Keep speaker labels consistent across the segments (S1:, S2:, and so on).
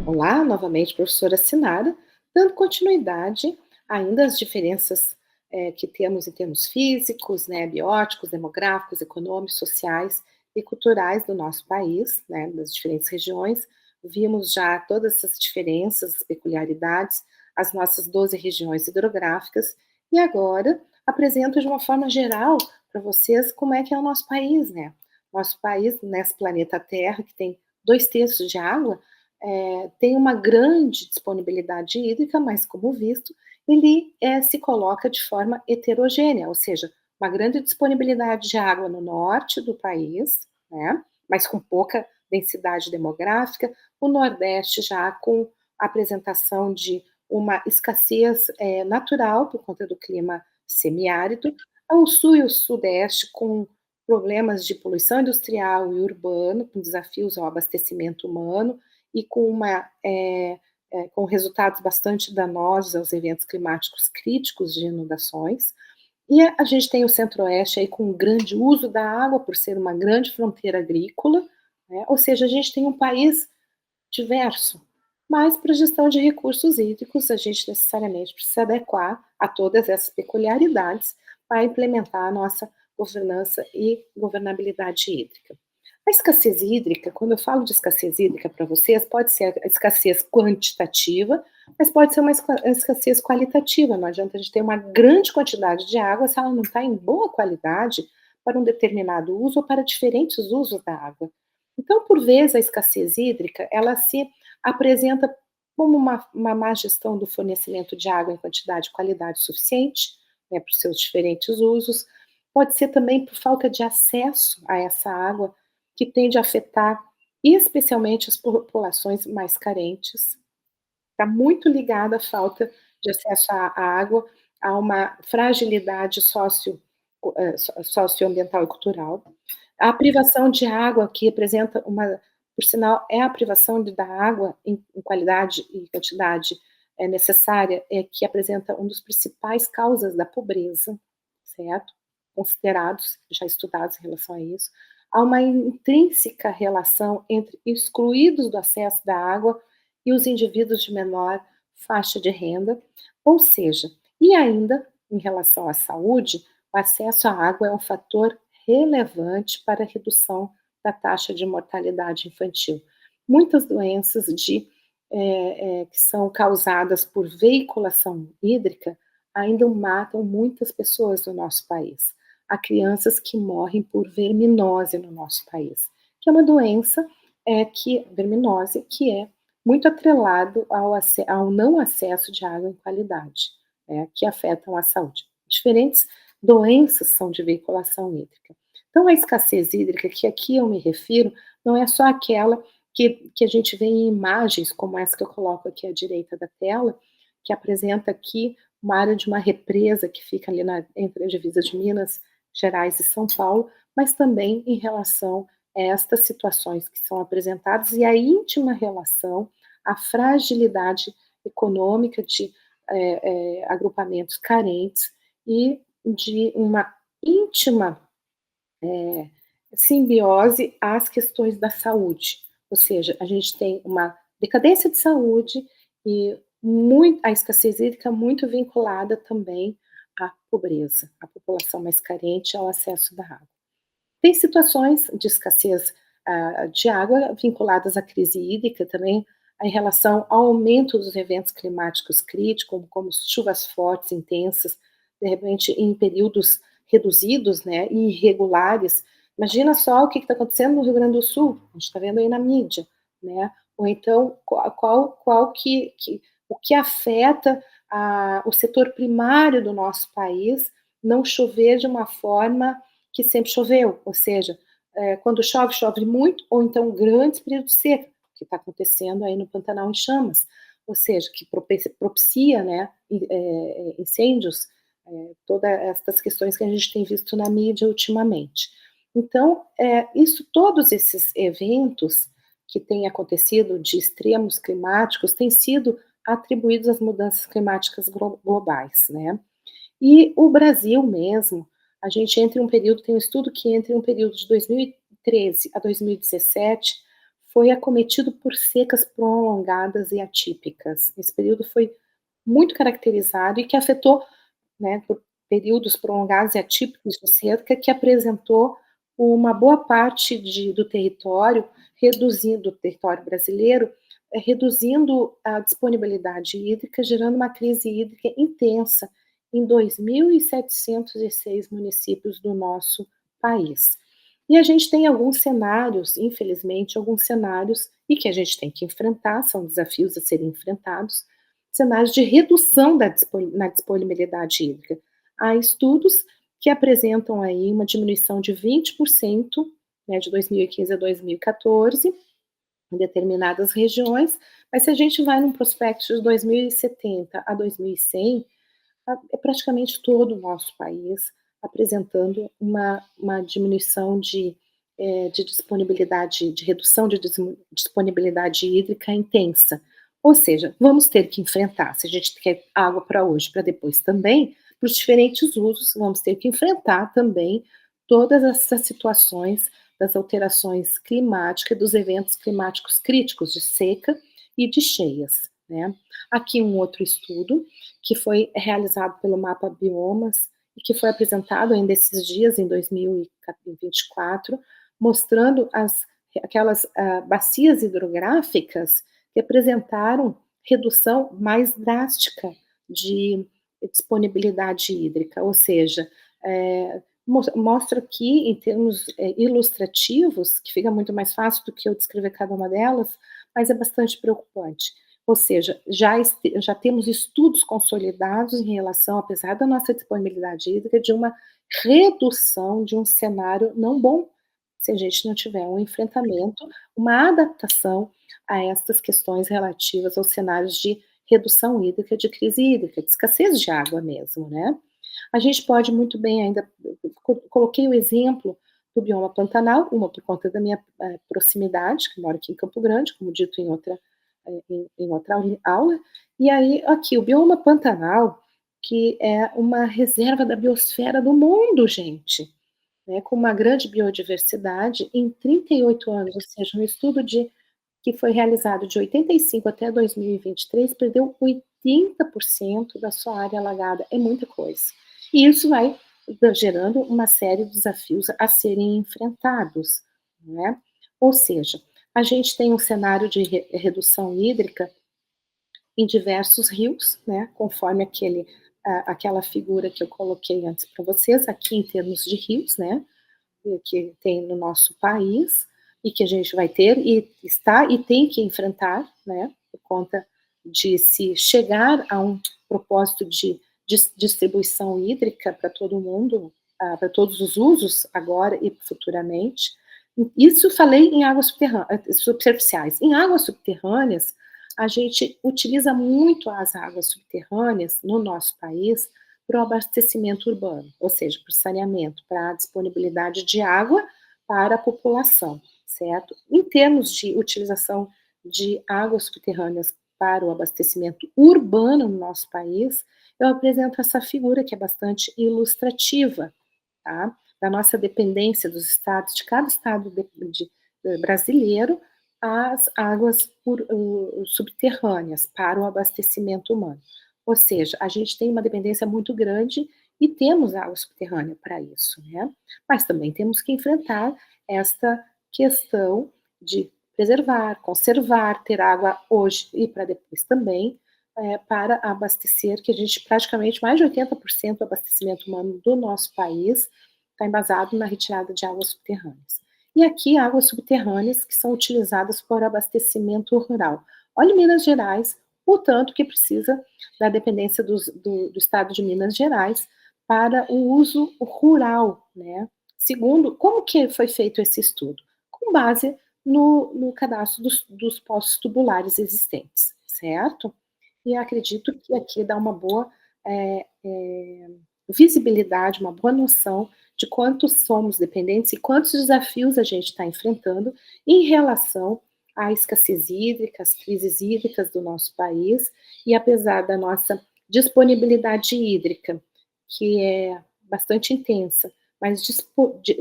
S1: Olá, novamente, professora Sinara, dando continuidade ainda às diferenças que temos em termos físicos, né, bióticos, demográficos, econômicos, sociais e culturais do nosso país, né, das diferentes regiões. Vimos já todas essas diferenças, peculiaridades, as nossas 12 regiões hidrográficas, e agora apresento de uma forma geral para vocês como é que é o nosso país, né? Nosso país, nesse planeta Terra, que tem 2/3 de água, tem uma grande disponibilidade hídrica, mas como visto, ele se coloca de forma heterogênea, ou seja, uma grande disponibilidade de água no norte do país, né, mas com pouca densidade demográfica, o nordeste já com a apresentação de uma escassez natural por conta do clima semiárido, o sul e o sudeste com problemas de poluição industrial e urbano, com desafios ao abastecimento humano, e com com resultados bastante danosos aos eventos climáticos críticos de inundações. E a gente tem o centro-oeste aí com um grande uso da água, por ser uma grande fronteira agrícola, né, ou seja, a gente tem um país diverso, mas para a gestão de recursos hídricos a gente necessariamente precisa adequar a todas essas peculiaridades para implementar a nossa governança e governabilidade hídrica. A escassez hídrica, quando eu falo de escassez hídrica para vocês, pode ser a escassez quantitativa, mas pode ser uma escassez qualitativa. Não adianta a gente ter uma grande quantidade de água se ela não está em boa qualidade para um determinado uso ou para diferentes usos da água. Então, por vezes, a escassez hídrica, ela se apresenta como uma má gestão do fornecimento de água em quantidade e qualidade suficiente, né, para os seus diferentes usos. Pode ser também por falta de acesso a essa água, que tende a afetar especialmente as populações mais carentes. Está muito ligada à falta de acesso à água, a uma fragilidade socioambiental e cultural. A privação de água, que representa por sinal, é a privação da água em qualidade e quantidade necessária, que apresenta um dos principais causas da pobreza, certo? Considerados, já estudados em relação a isso. Há uma intrínseca relação entre excluídos do acesso da água e os indivíduos de menor faixa de renda, ou seja, e ainda, em relação à saúde, o acesso à água é um fator relevante para a redução da taxa de mortalidade infantil. Muitas doenças que são causadas por veiculação hídrica ainda matam muitas pessoas no nosso país. Há crianças que morrem por verminose no nosso país, que é uma doença verminose, que é muito atrelado ao não acesso de água em qualidade, né, que afetam a saúde. Diferentes doenças são de veiculação hídrica. Então, a escassez hídrica, que aqui eu me refiro, não é só aquela que a gente vê em imagens, como essa que eu coloco aqui à direita da tela, que apresenta aqui uma área de uma represa que fica ali entre a divisa de Minas Gerais e São Paulo, mas também em relação a estas situações que são apresentadas e a íntima relação, a fragilidade econômica de agrupamentos carentes e de uma íntima simbiose às questões da saúde. Ou seja, a gente tem uma decadência de saúde e a escassez hídrica muito vinculada também à pobreza, à população mais carente ao acesso da água. Tem situações de escassez de água vinculadas à crise hídrica também, em relação ao aumento dos eventos climáticos críticos, como chuvas fortes, intensas, de repente em períodos reduzidos, né, e irregulares. Imagina só o que está acontecendo no Rio Grande do Sul, a gente está vendo aí na mídia, né? Ou então o que afeta o setor primário do nosso país não chover de uma forma que sempre choveu, ou seja, quando chove, chove muito, ou então grandes períodos de seca, que está acontecendo aí no Pantanal em Chamas, ou seja, que propicia, né, incêndios, todas essas questões que a gente tem visto na mídia ultimamente. Então, todos esses eventos que têm acontecido de extremos climáticos têm sido atribuídos às mudanças climáticas globais, né? E o Brasil mesmo, a gente entra em um período, tem um estudo que entre um período de 2013 a 2017, foi acometido por secas prolongadas e atípicas. Esse período foi muito caracterizado e que afetou, né, por períodos prolongados e atípicos de seca, que apresentou uma boa parte do território, reduzindo o território brasileiro, reduzindo a disponibilidade hídrica, gerando uma crise hídrica intensa em 2.706 municípios do nosso país. E a gente tem alguns cenários, infelizmente, alguns cenários, e que a gente tem que enfrentar, são desafios a serem enfrentados, cenários de redução na disponibilidade hídrica. Há estudos que apresentam aí uma diminuição de 20%, né, de 2015 a 2014, em determinadas regiões, mas se a gente vai num prospecto de 2070 a 2100, é praticamente todo o nosso país apresentando uma diminuição de disponibilidade, de redução de disponibilidade hídrica intensa. Ou seja, vamos ter que enfrentar, se a gente quer água para hoje, para depois também, para os diferentes usos, vamos ter que enfrentar também todas essas situações das alterações climáticas, dos eventos climáticos críticos de seca e de cheias, né? Aqui um outro estudo que foi realizado pelo Mapa Biomas e que foi apresentado ainda esses dias, em 2024, mostrando aquelas bacias hidrográficas que apresentaram redução mais drástica de disponibilidade hídrica, ou seja, mostra aqui, em termos ilustrativos, que fica muito mais fácil do que eu descrever cada uma delas, mas é bastante preocupante. Ou seja, já temos estudos consolidados em relação, apesar da nossa disponibilidade hídrica, de uma redução de um cenário não bom, se a gente não tiver um enfrentamento, uma adaptação a estas questões relativas aos cenários de redução hídrica, de crise hídrica, de escassez de água mesmo, né? A gente pode muito bem ainda, coloquei o exemplo do bioma Pantanal, uma por conta da minha proximidade, que moro aqui em Campo Grande, como dito em outra aula, e aí aqui o bioma Pantanal, que é uma reserva da biosfera do mundo, gente, né, com uma grande biodiversidade, em 38 anos, ou seja, um estudo que foi realizado de 85 até 2023, perdeu 80% da sua área alagada, é muita coisa. E isso vai gerando uma série de desafios a serem enfrentados, né? Ou seja, a gente tem um cenário de redução hídrica em diversos rios, né, conforme aquela figura que eu coloquei antes para vocês, aqui em termos de rios, né, que tem no nosso país, e que a gente vai ter, e está e tem que enfrentar, né, por conta de se chegar a um propósito de distribuição hídrica para todo mundo, para todos os usos, agora e futuramente. Isso falei em águas superficiais. Em águas subterrâneas, a gente utiliza muito as águas subterrâneas no nosso país para o abastecimento urbano, ou seja, para o saneamento, para a disponibilidade de água para a população, certo? Em termos de utilização de águas subterrâneas para o abastecimento urbano no nosso país, eu apresento essa figura que é bastante ilustrativa, tá? Da nossa dependência dos estados, de cada estado brasileiro, às águas subterrâneas para o abastecimento humano. Ou seja, a gente tem uma dependência muito grande e temos água subterrânea para isso, né? Mas também temos que enfrentar esta questão de preservar, conservar, ter água hoje e para depois também, para abastecer, que a gente praticamente mais de 80% do abastecimento humano do nosso país está embasado na retirada de águas subterrâneas. E aqui águas subterrâneas que são utilizadas para abastecimento rural. Olha Minas Gerais, o tanto que precisa da dependência do estado de Minas Gerais para o uso rural, né? Segundo, como que foi feito esse estudo? Com base no cadastro dos poços tubulares existentes, certo? E acredito que aqui dá uma boa visibilidade, uma boa noção de quantos somos dependentes e quantos desafios a gente está enfrentando em relação à escassez hídrica, às crises hídricas do nosso país, e apesar da nossa disponibilidade hídrica, que é bastante intensa, mas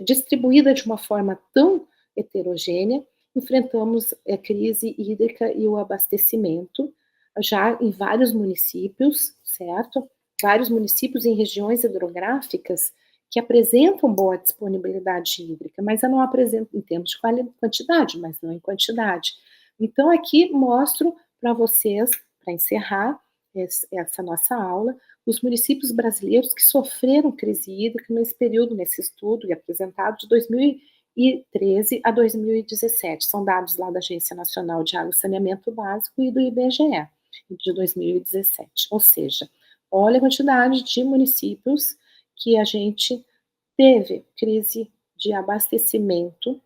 S1: distribuída de uma forma tão heterogênea, enfrentamos a crise hídrica e o abastecimento, já em vários municípios, certo? Vários municípios em regiões hidrográficas que apresentam boa disponibilidade hídrica, mas eu não apresento em termos de quantidade, mas não em quantidade. Então, aqui mostro para vocês, para encerrar essa nossa aula, os municípios brasileiros que sofreram crise hídrica nesse período, nesse estudo apresentado de 2013 a 2017. São dados lá da Agência Nacional de Água e Saneamento Básico e do IBGE, de 2017. Ou seja, olha a quantidade de municípios que a gente teve crise de abastecimento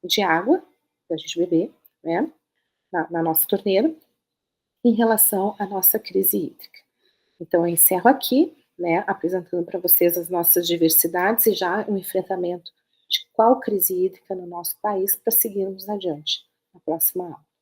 S1: de água, para a gente beber, né, na nossa torneira, em relação à nossa crise hídrica. Então, eu encerro aqui, né, apresentando para vocês as nossas diversidades e já o enfrentamento de qual crise hídrica no nosso país para seguirmos adiante na próxima aula.